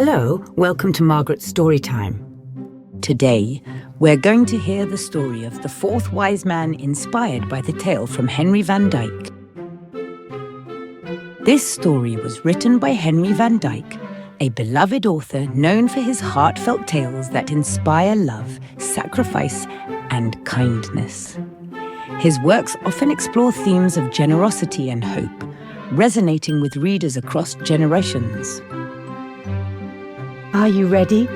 Hello, welcome to Margaret's Storytime. Today, we're going to hear the story of the fourth wise man inspired by the tale from Henry Van Dyke. This story was written by Henry Van Dyke, a beloved author known for his heartfelt tales that inspire love, sacrifice, and kindness. His works often explore themes of generosity and hope, resonating with readers across generations. Are you ready?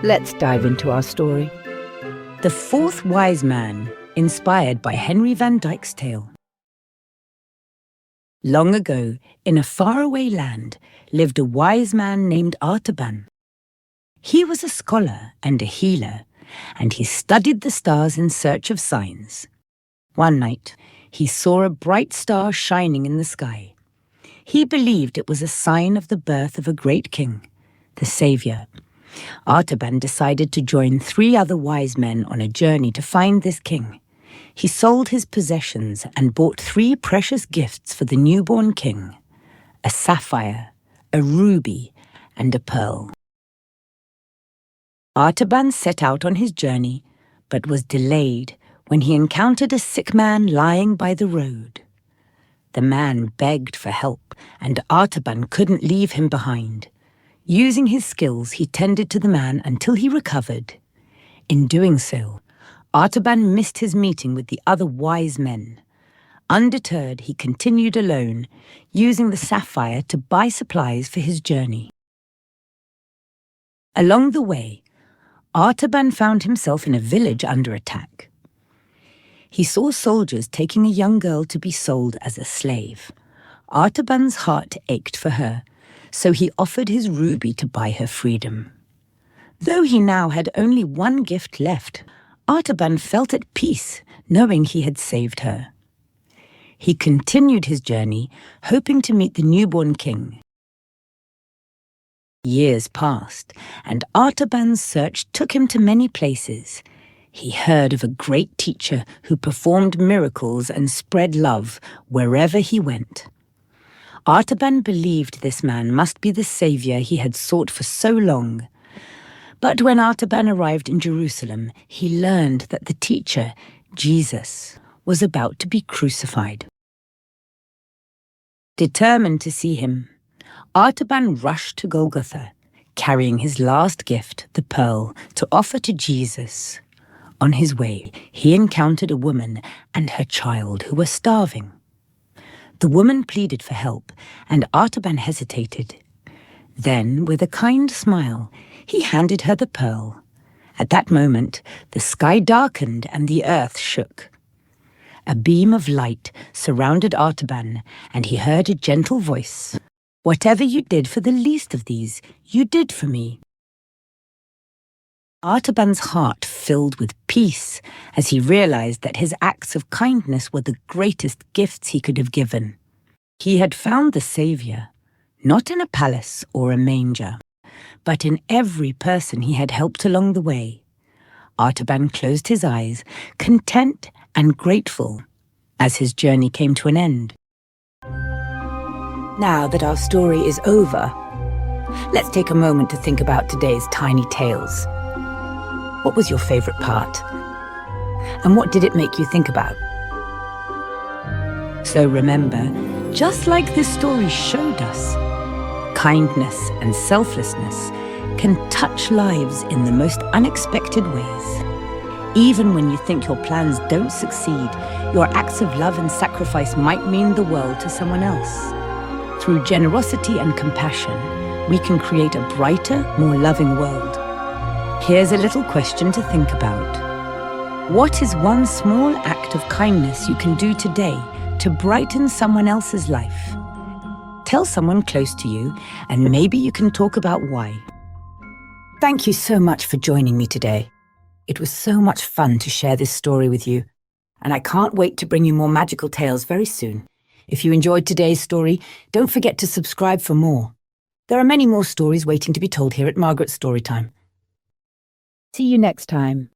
Let's dive into our story. The Fourth Wise Man, inspired by Henry Van Dyke's tale. Long ago, in a faraway land, lived a wise man named Artaban. He was a scholar and a healer, and he studied the stars in search of signs. One night, he saw a bright star shining in the sky. He believed it was a sign of the birth of a great king, the Savior. Artaban decided to join 3 other wise men on a journey to find this king. He sold his possessions and bought 3 precious gifts for the newborn king: a sapphire, a ruby, and a pearl. Artaban set out on his journey, but was delayed when he encountered a sick man lying by the road. The man begged for help, and Artaban couldn't leave him behind. Using his skills, he tended to the man until he recovered. In doing so, Artaban missed his meeting with the other wise men. Undeterred, he continued alone, using the sapphire to buy supplies for his journey. Along the way, Artaban found himself in a village under attack. He saw soldiers taking a young girl to be sold as a slave. Artaban's heart ached for her, so he offered his ruby to buy her freedom. Though he now had only 1 gift left, Artaban felt at peace, knowing he had saved her. He continued his journey, hoping to meet the newborn king. Years passed, and Artaban's search took him to many places. He heard of a great teacher who performed miracles and spread love wherever he went. Artaban believed this man must be the savior he had sought for so long. But when Artaban arrived in Jerusalem, he learned that the teacher, Jesus, was about to be crucified. Determined to see him, Artaban rushed to Golgotha, carrying his last gift, the pearl, to offer to Jesus. On his way, he encountered a woman and her child who were starving. The woman pleaded for help, and Artaban hesitated. Then, with a kind smile, he handed her the pearl. At that moment, the sky darkened and the earth shook. A beam of light surrounded Artaban, and he heard a gentle voice. "Whatever you did for the least of these, you did for me." Artaban's heart filled with peace as he realized that his acts of kindness were the greatest gifts he could have given. He had found the Savior, not in a palace or a manger, but in every person he had helped along the way. Artaban closed his eyes, content and grateful, as his journey came to an end. Now that our story is over, let's take a moment to think about today's tiny tales. What was your favorite part? And what did it make you think about? So remember, just like this story showed us, kindness and selflessness can touch lives in the most unexpected ways. Even when you think your plans don't succeed, your acts of love and sacrifice might mean the world to someone else. Through generosity and compassion, we can create a brighter, more loving world. Here's a little question to think about. What is one small act of kindness you can do today to brighten someone else's life? Tell someone close to you, and maybe you can talk about why. Thank you so much for joining me today. It was so much fun to share this story with you, and I can't wait to bring you more magical tales very soon. If you enjoyed today's story, don't forget to subscribe for more. There are many more stories waiting to be told here at Margaret's Storytime. See you next time.